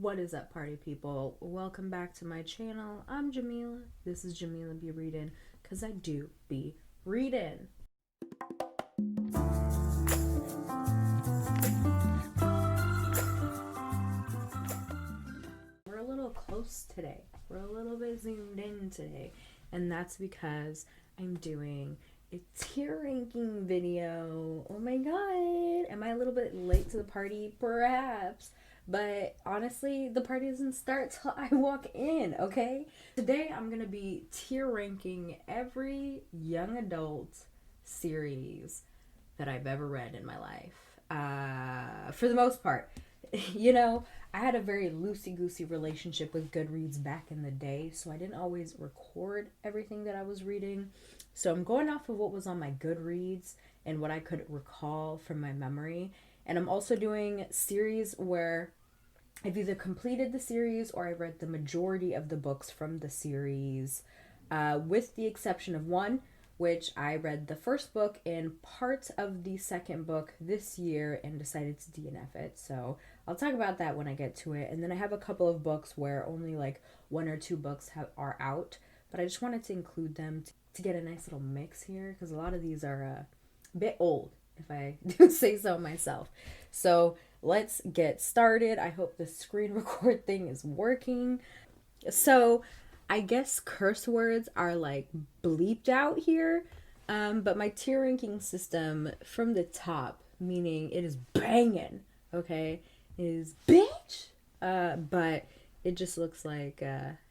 What is up, party people? Welcome back to my channel. I'm Jamila. This is JemilaBeReadin, because I do be reading. We're a little close today. We're a little bit zoomed in today. And that's because I'm doing a tier ranking video. Oh my god. Am I a little bit late to the party? Perhaps. But honestly, the party doesn't start till I walk in, okay? Today I'm going to be tier ranking every young adult series that I've ever read in my life. For the most part. You know, I had a very loosey-goosey relationship with Goodreads back in the day, so I didn't always record everything that I was reading. So I'm going off of what was on my Goodreads and what I could recall from my memory. And I'm also doing series where I've either completed the series or I read the majority of the books from the series, with the exception of one, which I read the first book and parts of the second book this year and decided to DNF it. So I'll talk about that when I get to it. And then I have a couple of books where only like one or two books are out, but I just wanted to include them to get a nice little mix here, because a lot of these are a bit old, if I do say so myself. So let's get started. I hope the screen record thing is working. So I guess curse words are like bleeped out here, but my tier ranking system from the top, meaning it is banging, okay, is bitch, but it just looks like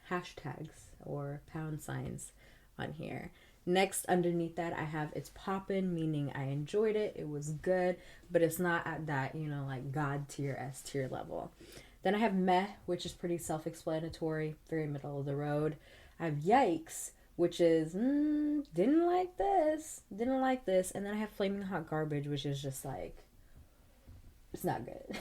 hashtags or pound signs on here. Next, underneath that, I have it's poppin', meaning I enjoyed it, it was good, but it's not at that, like God tier, S tier level. Then I have meh, which is pretty self-explanatory, very middle of the road. I have yikes, which is didn't like this. And then I have flaming hot garbage, which is just like, it's not good,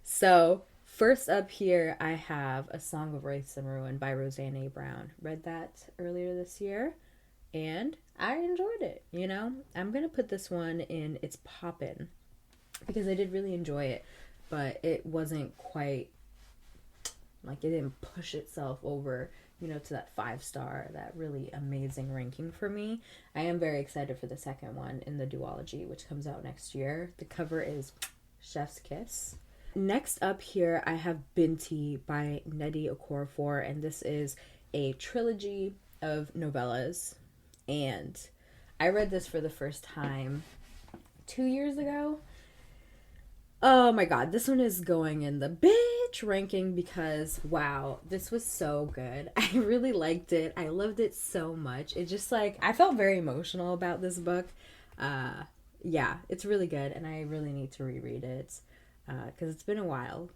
So first up here, I have A Song of Ice and Ruin by Roseanne A. Brown. Read that earlier this year, and I enjoyed it, I'm going to put this one in It's Poppin', because I did really enjoy it. But it wasn't quite, like, it didn't push itself over, to that 5-star, that really amazing ranking for me. I am very excited for the second one in the duology, which comes out next year. The cover is chef's kiss. Next up here, I have Binti by Nnedi Okorafor, and this is a trilogy of novellas. And I read this for the first time 2 years ago. Oh my god, this one is going in the bitch ranking because, wow, this was so good. I really liked it. I loved it so much. It just, like, I felt very emotional about this book. Yeah, it's really good, and I really need to reread it because it's been a while.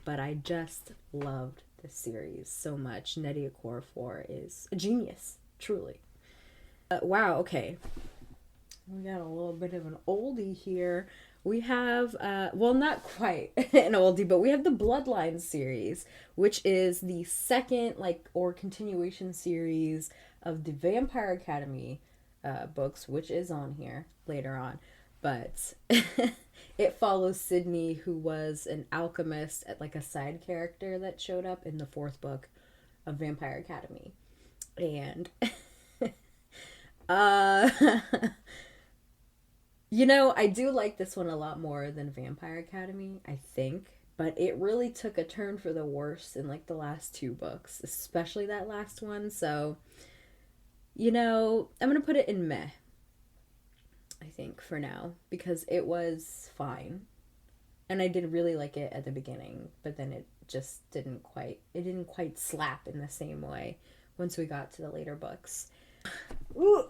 But I just loved this series so much. Nnedi Okorafor is a genius, truly. Wow, okay. We got a little bit of an oldie here. We have, well, not quite an oldie, but we have the Bloodlines series, which is the second, or continuation series of the Vampire Academy books, which is on here later on. But it follows Sydney, who was an alchemist, like a side character that showed up in the fourth book of Vampire Academy. And, I do like this one a lot more than Vampire Academy, I think. But it really took a turn for the worse in, the last two books. Especially that last one. So, I'm going to put it in meh, I think, for now. Because it was fine. And I did really like it at the beginning. But then it just didn't quite slap in the same way once we got to the later books. Ooh.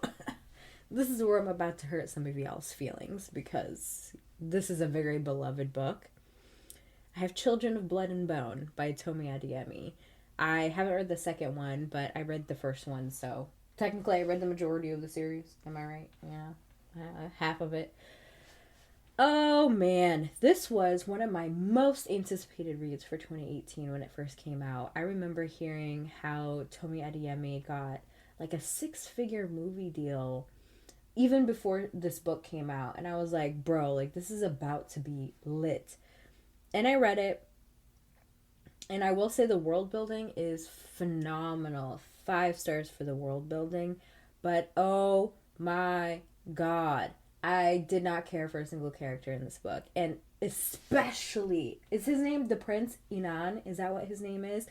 This is where I'm about to hurt some of y'all's feelings, because this is a very beloved book. I have Children of Blood and Bone by Tomi Adeyemi. I haven't read the second one, but I read the first one, so technically I read the majority of the series. Am I right? Yeah, half of it. Oh man, this was one of my most anticipated reads for 2018 when it first came out. I remember hearing how Tomi Adeyemi got like a 6-figure movie deal even before this book came out, and I was like, bro, like, this is about to be lit. And I read it, And I will say the world building is phenomenal. 5 stars for the world building. But oh my god, I did not care for a single character in this book. And especially, is his name the Prince Inan? Is that what his name is?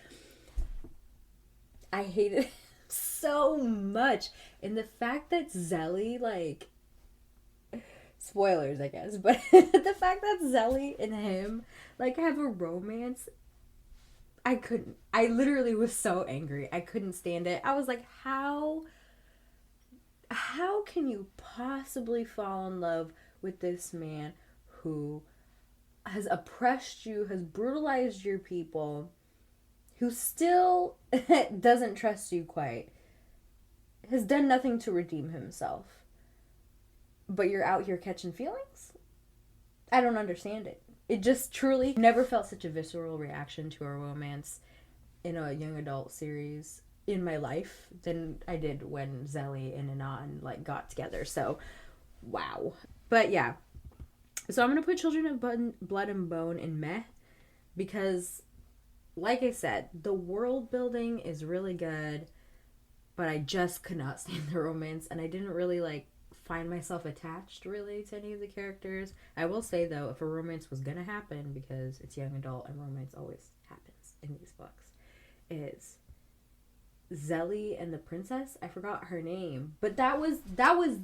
I hated him so much. And the fact that Zelly, like, spoilers, I guess, but the fact that Zelly and him, like, have a romance, I couldn't. I literally was so angry. I couldn't stand it. I was like, how can you possibly fall in love with this man who has oppressed you, has brutalized your people, who still doesn't trust you quite, has done nothing to redeem himself, but you're out here catching feelings? I don't understand it. It just truly never felt such a visceral reaction to a romance in a young adult series in my life than I did when Zelly and Anon like got together. So, wow. But yeah. So I'm gonna put Children of Blood and Bone in meh because, like I said, the world building is really good, but I just could not stand the romance, and I didn't really like find myself attached really to any of the characters. I will say though, if a romance was gonna happen, because it's young adult and romance always happens in these books, is Zelly and the princess. I forgot her name, but that was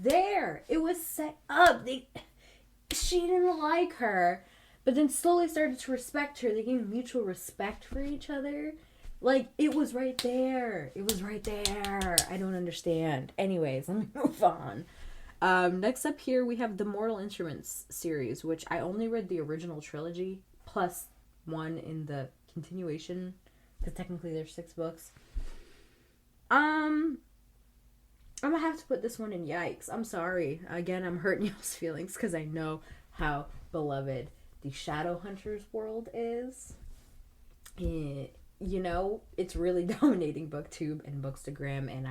there. It was set up. She didn't like her, but then slowly started to respect her. They gained mutual respect for each other. Like, it was right there. It was right there. I don't understand. Anyways, let me move on. Next up here, we have the Mortal Instruments series, which I only read the original trilogy, plus one in the continuation, because technically there's 6 books. I'm gonna have to put this one in yikes. I'm sorry. Again, I'm hurting y'all's feelings, because I know how beloved the Shadowhunters world is. You know, it's really dominating BookTube and Bookstagram, and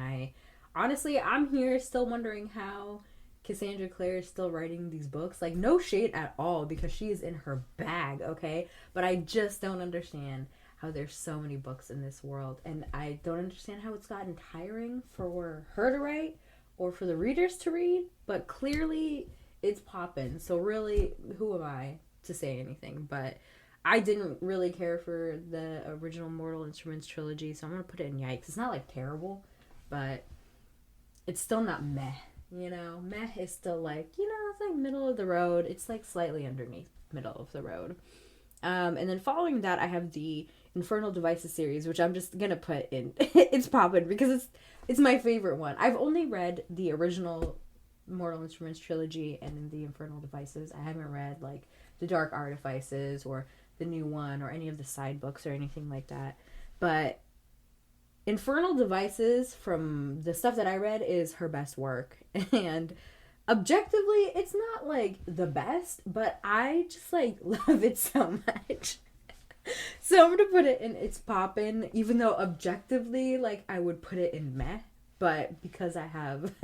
I'm here still wondering how Cassandra Clare is still writing these books. Like, no shade at all, because she is in her bag, okay? But I just don't understand how there's so many books in this world, and I don't understand how it's gotten tiring for her to write or for the readers to read, but clearly it's poppin'. So really, who am I to say anything? But I didn't really care for the original Mortal Instruments trilogy, so I'm gonna put it in yikes. It's not like terrible, but it's still not meh. You know, meh is still like, it's like middle of the road. It's like slightly underneath middle of the road. And then following that, I have the Infernal Devices series, which I'm just gonna put in it's poppin' because it's my favorite one. I've only read the original Mortal Instruments trilogy and the Infernal Devices. I haven't read like the Dark Artifices or the new one or any of the side books or anything like that. But Infernal Devices, from the stuff that I read, is her best work. And objectively, it's not like the best, but I just like love it so much. So I'm gonna put it in it's poppin', even though objectively, like, I would put it in meh, but because I have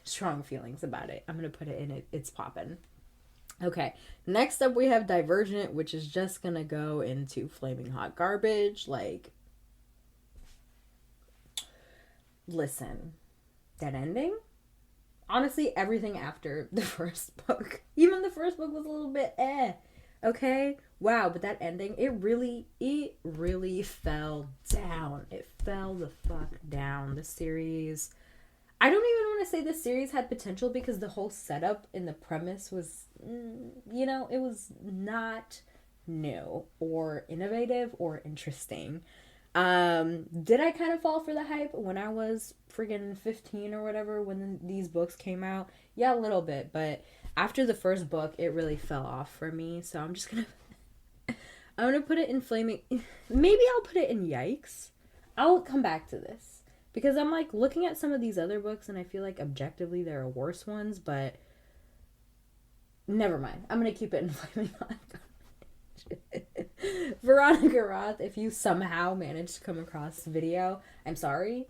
strong feelings about it, I'm gonna put it in it's poppin'. Okay, next up we have Divergent, which is just gonna go into flaming hot garbage. Like, listen, that ending? Honestly, everything after the first book, even the first book was a little bit okay? Wow, but that ending, it really fell down. It fell the fuck down. The series, I don't even want to say the series had potential, because the whole setup and the premise was, it was not new or innovative or interesting. Did I kind of fall for the hype when I was friggin' 15 or whatever, when these books came out? Yeah, a little bit, but after the first book, it really fell off for me, so I'm gonna put it in flaming, maybe I'll put it in yikes. I'll come back to this, because I'm like looking at some of these other books, and I feel like objectively there are worse ones, but never mind. I'm gonna keep it in flaming hot. Veronica Roth, if you somehow managed to come across this video, I'm sorry.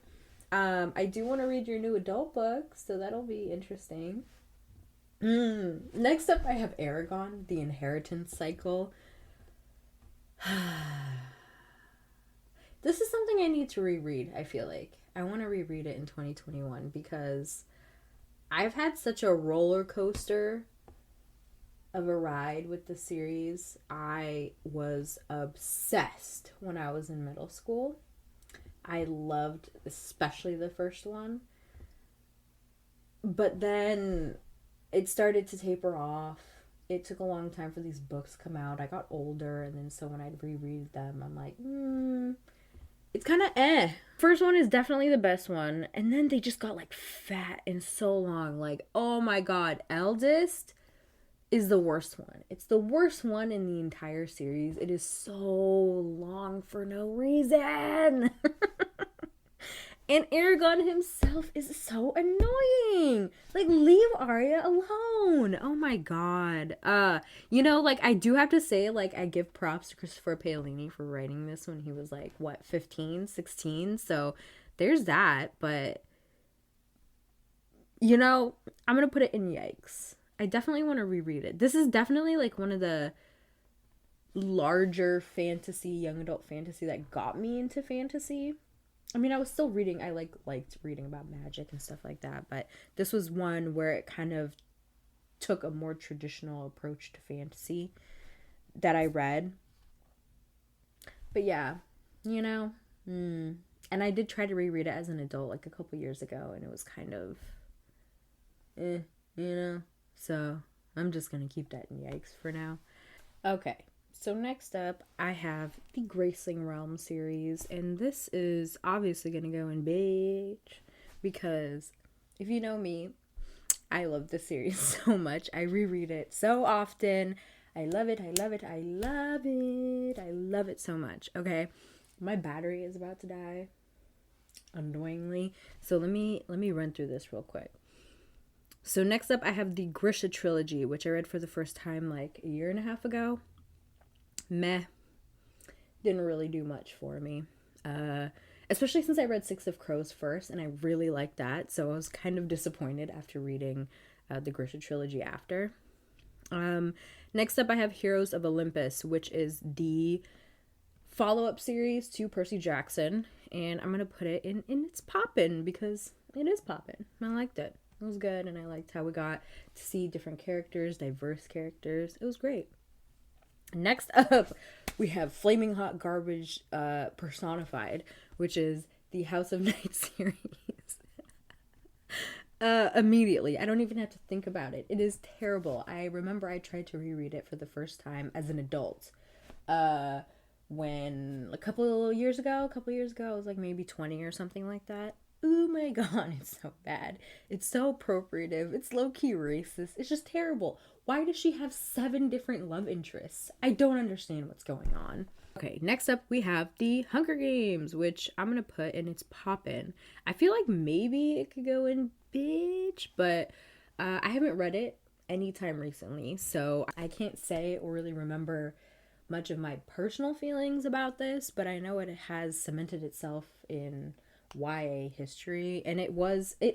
I do want to read your new adult book, so that'll be interesting. Next up, I have Aragon, The Inheritance Cycle. This is something I need to reread, I feel like. I want to reread it in 2021 because I've had such a roller coaster of a ride with the series. I was obsessed when I was in middle school. I loved especially the first one. But then it started to taper off. It took a long time for these books to come out. I got older, and then so when I'd reread them, I'm like, it's kind of eh. First one is definitely the best one, and then they just got like fat and so long. Like, oh my god, Eldest is the worst one. It's the worst one in the entire series. It is so long for no reason. And Aragon himself is so annoying. Like, leave Arya alone. Oh my god. Like, I do have to say, like, I give props to Christopher Paolini for writing this when he was like, what, 15, 16? So there's that. But I'm gonna put it in yikes. I definitely want to reread it. This is definitely like one of the larger fantasy, young adult fantasy that got me into fantasy. I mean, I was still reading. I liked reading about magic and stuff like that. But this was one where it kind of took a more traditional approach to fantasy that I read. But yeah, And I did try to reread it as an adult like a couple years ago. And it was kind of, So I'm just going to keep that in yikes for now. Okay. So next up, I have the Graceling Realm series, and this is obviously going to go in bitch, because if you know me, I love this series so much. I reread it so often. I love it, I love it, I love it. I love it so much. Okay, my battery is about to die, annoyingly. So let me run through this real quick. So next up, I have the Grisha trilogy, which I read for the first time like a year and a half ago. Meh. Didn't really do much for me. Especially since I read Six of Crows first, and I really liked that. So I was kind of disappointed after reading the Grisha trilogy after. Next up, I have Heroes of Olympus, which is the follow-up series to Percy Jackson. And I'm going to put it in It's Poppin', because it is poppin'. I liked it. It was good, and I liked how we got to see different characters, diverse characters. It was great. Next up, we have Flaming Hot Garbage personified, which is the House of Night series. Immediately. I don't even have to think about it. It is terrible. I remember I tried to reread it for the first time as an adult. When a couple years ago, I was like maybe 20 or something like that. Oh my god, it's so bad. It's so appropriative. It's low-key racist. It's just terrible. Why does she have 7 different love interests? I don't understand what's going on. Okay, next up we have the Hunger Games, which I'm gonna put in It's Poppin'. I feel like maybe it could go in bitch, but I haven't read it anytime recently, so I can't say or really remember much of my personal feelings about this, but I know it has cemented itself in YA history, and it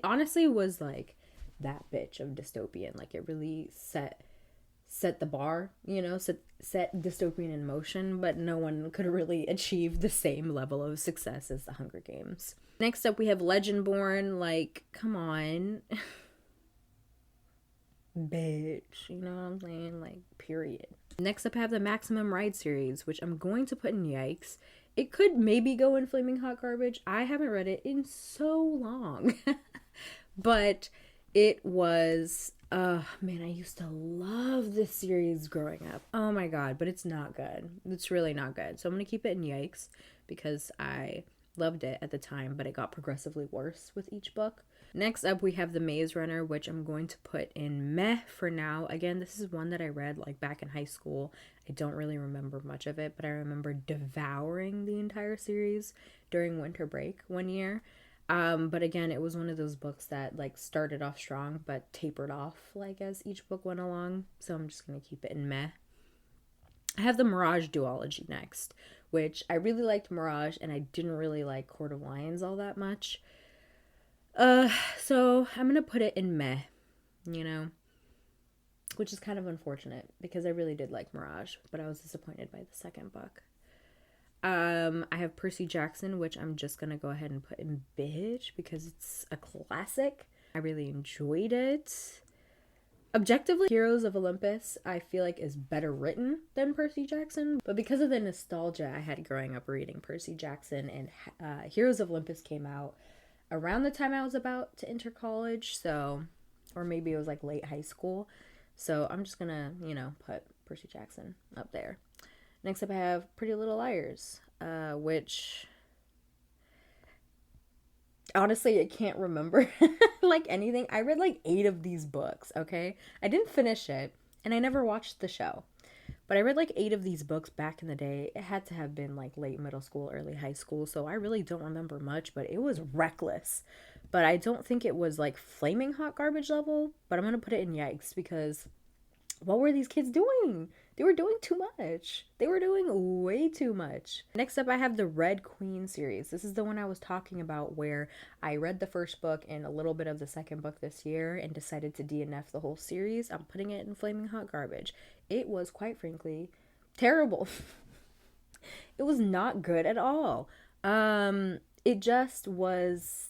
honestly was like that bitch of dystopian. Like, it really set the bar, set dystopian in motion, but no one could really achieve the same level of success as the Hunger Games. Next up, we have Legendborn. Like, come on. Bitch, you know what I'm saying? Like, period. Next up, I have the Maximum Ride series, which I'm going to put in yikes. It could maybe go in Flaming Hot Garbage. I haven't read it in so long. But it was, man, I used to love this series growing up. Oh my god, but it's not good. It's really not good. So I'm going to keep it in yikes because I loved it at the time, but it got progressively worse with each book. Next up, we have The Maze Runner, which I'm going to put in meh for now. Again, this is one that I read like back in high school. I don't really remember much of it, but I remember devouring the entire series during winter break one year. But again, it was one of those books that like started off strong, but tapered off like as each book went along. So I'm just going to keep it in meh. I have the Mirage duology next, which I really liked Mirage, and I didn't really like Court of Lions all that much. So I'm gonna put it in meh, which is kind of unfortunate because I really did like Mirage, but I was disappointed by the second book. I have Percy Jackson, which I'm just gonna go ahead and put in bitch because it's a classic. I really enjoyed it. Objectively, Heroes of Olympus, I feel like is better written than Percy Jackson, but because of the nostalgia I had growing up reading Percy Jackson, and Heroes of Olympus came out around the time I was about to enter college, so, or maybe it was like late high school, so I'm just gonna, put Percy Jackson up there. Next up I have Pretty Little Liars, which honestly I can't remember like anything. I read like 8 of these books, okay? I didn't finish it, and I never watched the show. But I read like 8 of these books back in the day. It had to have been like late middle school, early high school, so I really don't remember much, but it was reckless. But I don't think it was like flaming hot garbage level, but I'm gonna put it in yikes because what were these kids doing? They were doing too much. They were doing way too much. Next up, I have the Red Queen series. This is the one I was talking about where I read the first book and a little bit of the second book this year and decided to DNF the whole series. I'm putting it in flaming hot garbage. It was, quite frankly, terrible. It was not good at all. It just was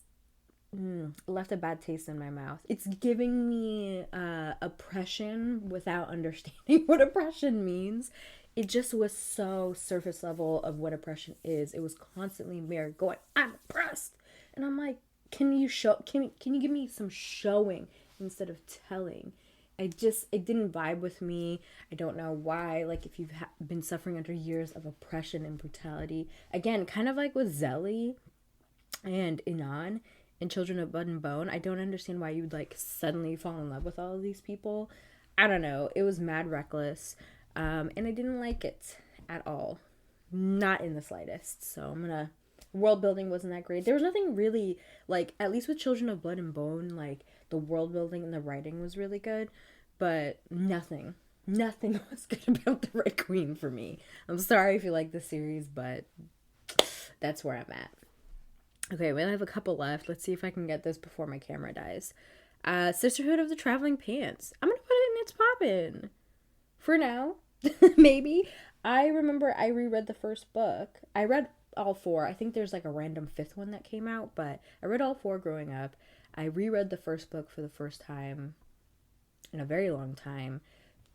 left a bad taste in my mouth. It's giving me oppression without understanding what oppression means. It just was so surface level of what oppression is. It was constantly Mary going, "I'm oppressed," and I'm like, "Can you give me some showing instead of telling?" It didn't vibe with me. I don't know why. Like, if you've been suffering under years of oppression and brutality, again, kind of like with Zelly and Inan in Children of Blood and Bone, I don't understand why you'd like suddenly fall in love with all of these people. I don't know. It was mad reckless. And I didn't like it at all. Not in the slightest. So world building wasn't that great. There was nothing really, like, at least with Children of Blood and Bone, like, the world building and the writing was really good. But nothing was good about the Red Queen for me. I'm sorry if you like the series, but that's where I'm at. Okay, we only have a couple left. Let's see if I can get this before my camera dies. Sisterhood of the Traveling Pants. I'm gonna put it in It's Poppin'. For now. Maybe. I remember I reread the first book. I read all 4. I think there's like a random 5th one that came out, but I read all 4 growing up. I reread the first book for the first time in a very long time.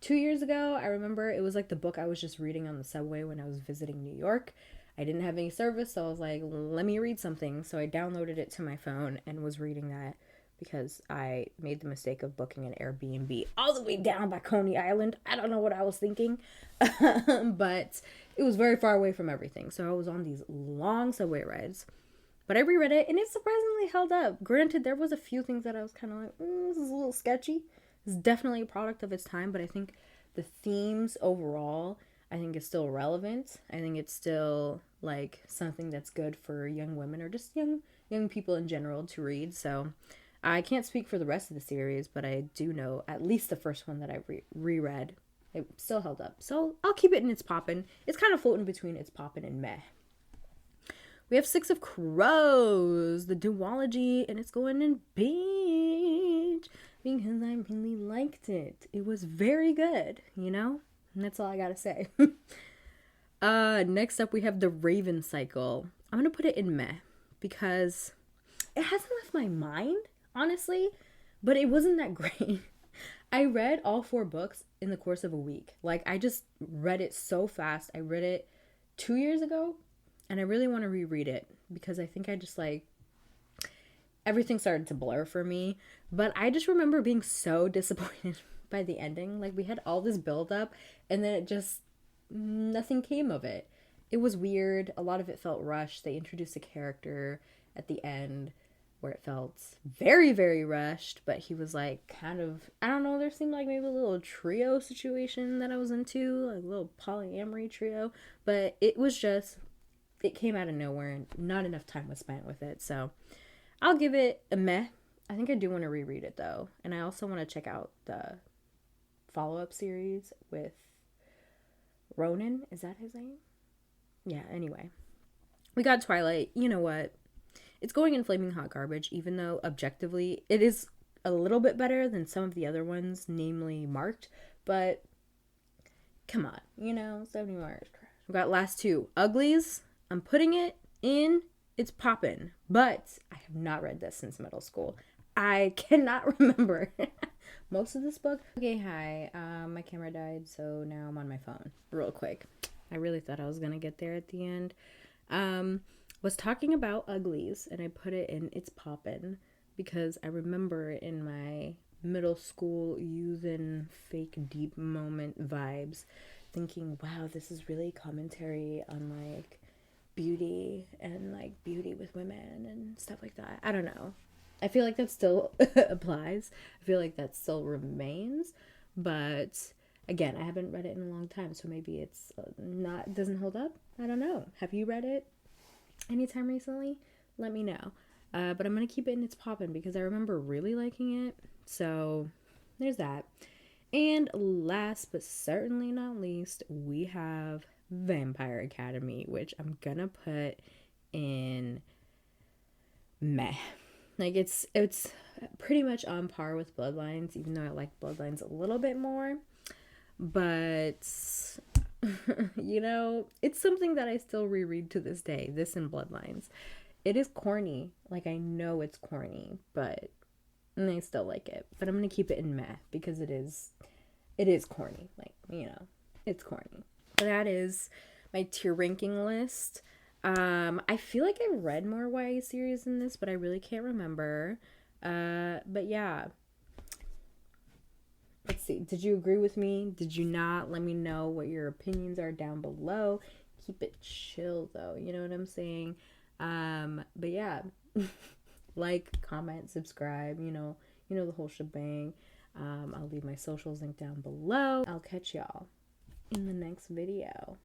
2 years ago, I remember it was like the book I was just reading on the subway when I was visiting New York. I didn't have any service, so I was like, let me read something. So I downloaded it to my phone and was reading that because I made the mistake of booking an Airbnb all the way down by Coney Island. I don't know what I was thinking, but it was very far away from everything. So I was on these long subway rides. But I reread it, and it surprisingly held up. Granted, there was a few things that I was kind of like, this is a little sketchy. It's definitely a product of its time, but I think the themes overall, I think it's still relevant. I think it's still like something that's good for young women or just young people in general to read. So I can't speak for the rest of the series, but I do know at least the first one that I reread, it still held up. So I'll keep it in It's Poppin'. It's kind of floating between It's Poppin' and meh. We have 6 of Crows, the duology, and it's going in bitch because I really liked it. It was very good, And that's all I gotta say. Next up, we have the Raven Cycle. I'm gonna put it in meh because it hasn't left my mind, honestly, but it wasn't that great. I read all 4 books in the course of a week. Like, I just read it so fast. I read it 2 years ago, and I really want to reread it because I think I just everything started to blur for me. But I just remember being so disappointed by the ending. Like, we had all this build up, and then it just, nothing came of it. It was weird. A lot of it felt rushed. They introduced a character at the end where it felt very, very rushed, but he was like kind of, I don't know, there seemed like maybe a little trio situation that I was into, like a little polyamory trio, but it was just, it came out of nowhere and not enough time was spent with it. So I'll give it a meh. I think I do want to reread it though. And I also want to check out the follow-up series with Ronan. Is that his name? Yeah, anyway. We got Twilight. You know what? It's going in flaming hot garbage, even though objectively it is a little bit better than some of the other ones, namely Marked. But come on, 70 Marks. We got last 2. Uglies. I'm putting it in. It's poppin'. But I have not read this since middle school. I cannot remember most of this book. Okay, hi. My camera died, so now I'm on my phone real quick. I really thought I was going to get there at the end. Was talking about uglies, and I put it in It's Poppin' because I remember in my middle school using fake deep moment vibes, thinking, wow, this is really commentary on like beauty and like beauty with women and stuff like that. I don't know. I feel like that still applies. I feel like that still remains, but again, I haven't read it in a long time, so maybe it's not, doesn't hold up. I don't know. Have you read it anytime recently? Let me know. But I'm gonna keep it in It's Poppin' because I remember really liking it. So there's that. And last but certainly not least, we have Vampire Academy, which I'm gonna put in meh. Like it's pretty much on par with Bloodlines, even though I like Bloodlines a little bit more. But you know, it's something that I still reread to this day. This and Bloodlines. It is corny. Like, I know it's corny, but I still like it. But I'm gonna keep it in meh because it is corny. Like, you know, it's corny. So that is my tier ranking list. I feel like I read more YA series than this, but I really can't remember. But yeah. Let's see. Did you agree with me? Did you not? Let me know what your opinions are down below. Keep it chill though. You know what I'm saying? But yeah. Like, comment, subscribe, you know the whole shebang. I'll leave my socials linked down below. I'll catch y'all in the next video.